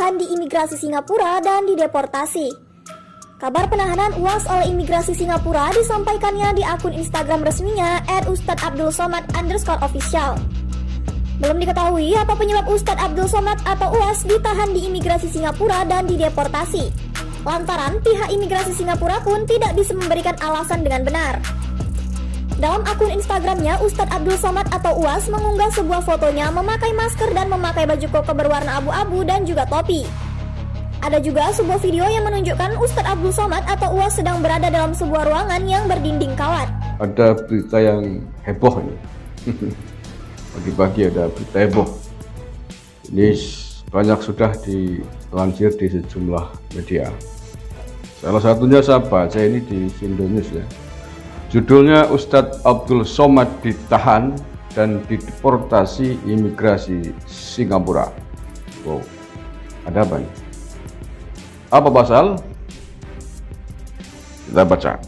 ditahan di imigrasi Singapura dan dideportasi. Kabar penahanan UAS oleh imigrasi Singapura disampaikannya di akun Instagram resminya @ustadzabdulsomad_official. Belum diketahui apa penyebab Ustadz Abdul Somad atau UAS ditahan di imigrasi Singapura dan dideportasi. Lantaran pihak imigrasi Singapura pun tidak bisa memberikan alasan dengan benar. Dalam akun Instagramnya, Ustadz Abdul Somad atau UAS mengunggah sebuah fotonya memakai masker dan memakai baju koko berwarna abu-abu dan juga topi. Ada juga sebuah video yang menunjukkan Ustadz Abdul Somad atau UAS sedang berada dalam sebuah ruangan yang berdinding kawat. Ada berita yang heboh ini. Pagi-pagi ada berita heboh. Ini banyak sudah dilansir di sejumlah media. Salah satunya saya baca ini di Indonews ya. Judulnya Ustadz Abdul Somad ditahan dan dideportasi imigrasi Singapura. Wow, ada apa nih? Apa pasal? Kita baca.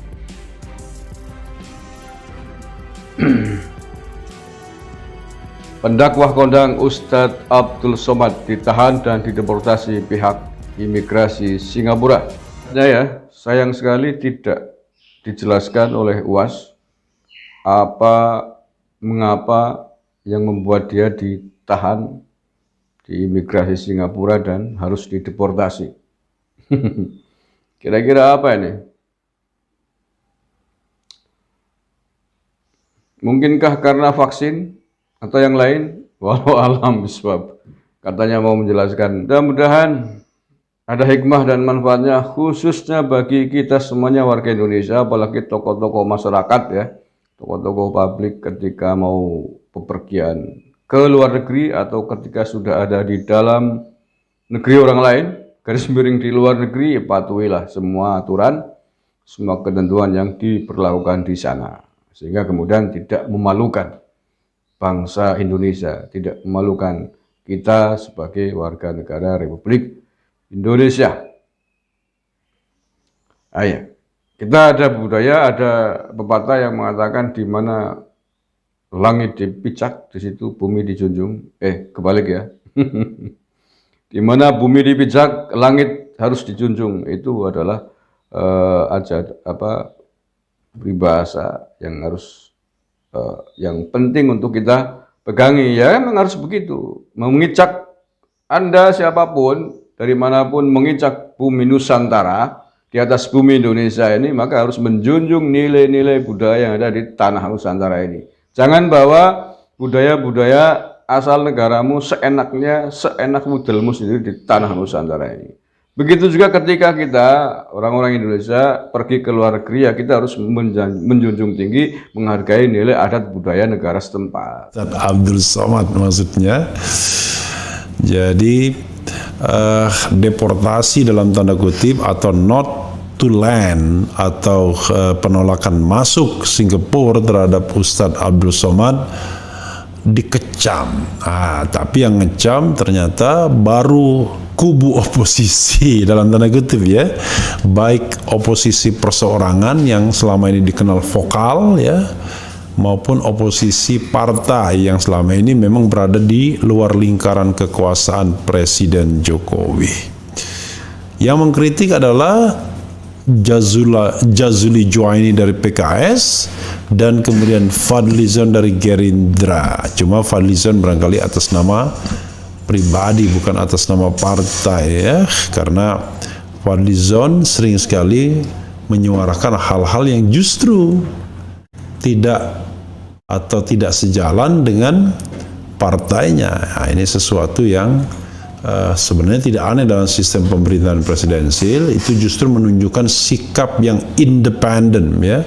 Pendakwah kondang Ustadz Abdul Somad ditahan dan dideportasi pihak imigrasi Singapura. Ya, sayang sekali tidak dijelaskan oleh UAS mengapa yang membuat dia ditahan di imigrasi Singapura dan harus dideportasi. Kira-kira apa ini? Mungkinkah karena vaksin atau yang lain? Walau alam bisawab. Katanya mau menjelaskan. Mudah-mudahan ada hikmah dan manfaatnya khususnya bagi kita semuanya warga Indonesia, apalagi tokoh-tokoh masyarakat ya, tokoh-tokoh publik ketika mau bepergian ke luar negeri atau ketika sudah ada di dalam negeri orang lain, garis miring di luar negeri, ya patuhilah semua aturan, semua ketentuan yang diberlakukan di sana, sehingga kemudian tidak memalukan bangsa Indonesia, tidak memalukan kita sebagai warga negara Republik Indonesia. Ayo, kita ada budaya, ada pepatah yang mengatakan di mana langit dipijak, di situ bumi dijunjung. Kebalik ya. Di mana bumi dipijak, langit harus dijunjung. Itu adalah peribahasa yang harus yang penting untuk kita pegangi. Ya, memang harus begitu. Mengicak Anda siapapun dari manapun mengicak bumi Nusantara di atas bumi Indonesia ini, maka harus menjunjung nilai-nilai budaya yang ada di tanah Nusantara ini. Jangan bawa budaya-budaya asal negaramu seenaknya, seenak mudelmu sendiri di tanah Nusantara ini. Begitu juga ketika kita, orang-orang Indonesia, pergi ke luar negeri, ya kita harus menjunjung tinggi, menghargai nilai adat budaya negara setempat. Ustadz Abdul Somad maksudnya. Jadi deportasi dalam tanda kutip atau not to land atau penolakan masuk Singapura terhadap Ustadz Abdul Somad dikecam. Tapi yang ngecam ternyata baru kubu oposisi dalam tanda kutip ya, baik oposisi perseorangan yang selama ini dikenal vokal ya, maupun oposisi partai yang selama ini memang berada di luar lingkaran kekuasaan Presiden Jokowi. Yang mengkritik adalah Jazuli Joaini dari PKS dan kemudian Fadlizon dari Gerindra. Cuma Fadlizon barangkali atas nama pribadi bukan atas nama partai ya, karena Fadlizon sering sekali menyuarakan hal-hal yang justru tidak sejalan dengan partainya. Ini sesuatu yang sebenarnya tidak aneh dalam sistem pemerintahan presidensil. Itu justru menunjukkan sikap yang independen ya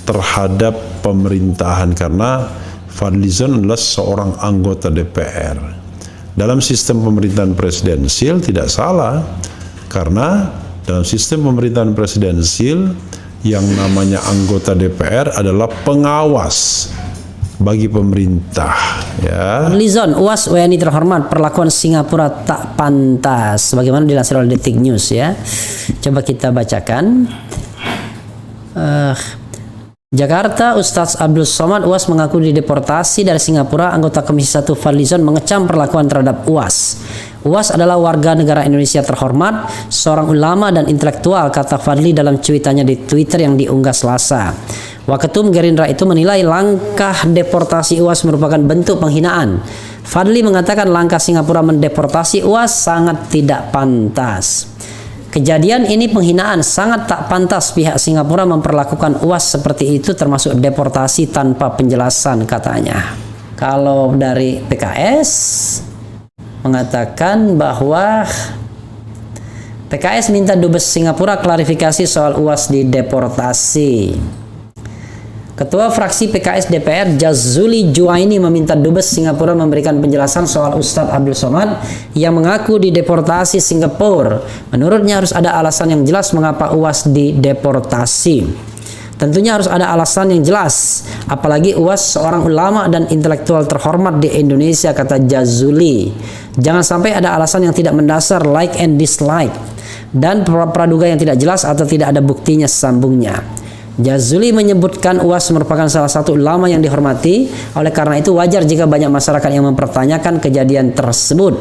terhadap pemerintahan, karena Fadlizon adalah seorang anggota DPR. Dalam sistem pemerintahan presidensil tidak salah, karena dalam sistem pemerintahan presidensil yang namanya anggota DPR adalah pengawas bagi pemerintah ya. Fadlizon, UAS WNI terhormat, perlakuan Singapura tak pantas, bagaimana dilansir oleh Detik News ya. Coba kita bacakan. Jakarta, Ustadz Abdul Somad UAS mengaku dideportasi dari Singapura. Anggota Komisi 1 Fadlizon mengecam perlakuan terhadap UAS. UAS adalah warga negara Indonesia terhormat, seorang ulama dan intelektual, kata Fadli dalam cuitannya di Twitter yang diunggah Selasa. Waketum Gerindra itu menilai langkah deportasi UAS merupakan bentuk penghinaan. Fadli mengatakan langkah Singapura mendeportasi UAS sangat tidak pantas. Kejadian ini penghinaan, sangat tak pantas pihak Singapura memperlakukan UAS seperti itu, termasuk deportasi tanpa penjelasan, katanya. Kalau dari PKS mengatakan bahwa PKS minta Dubes Singapura klarifikasi soal UAS dideportasi. Ketua fraksi PKS DPR Jazuli Juwaini meminta Dubes Singapura memberikan penjelasan soal Ustadz Abdul Somad yang mengaku dideportasi Singapura. Menurutnya harus ada alasan yang jelas mengapa UAS dideportasi. Tentunya harus ada alasan yang jelas, apalagi UAS seorang ulama dan intelektual terhormat di Indonesia, kata Jazuli. Jangan sampai ada alasan yang tidak mendasar, like and dislike, dan praduga yang tidak jelas atau tidak ada buktinya, sambungnya. Jazuli menyebutkan UAS merupakan salah satu ulama yang dihormati, oleh karena itu wajar jika banyak masyarakat yang mempertanyakan kejadian tersebut.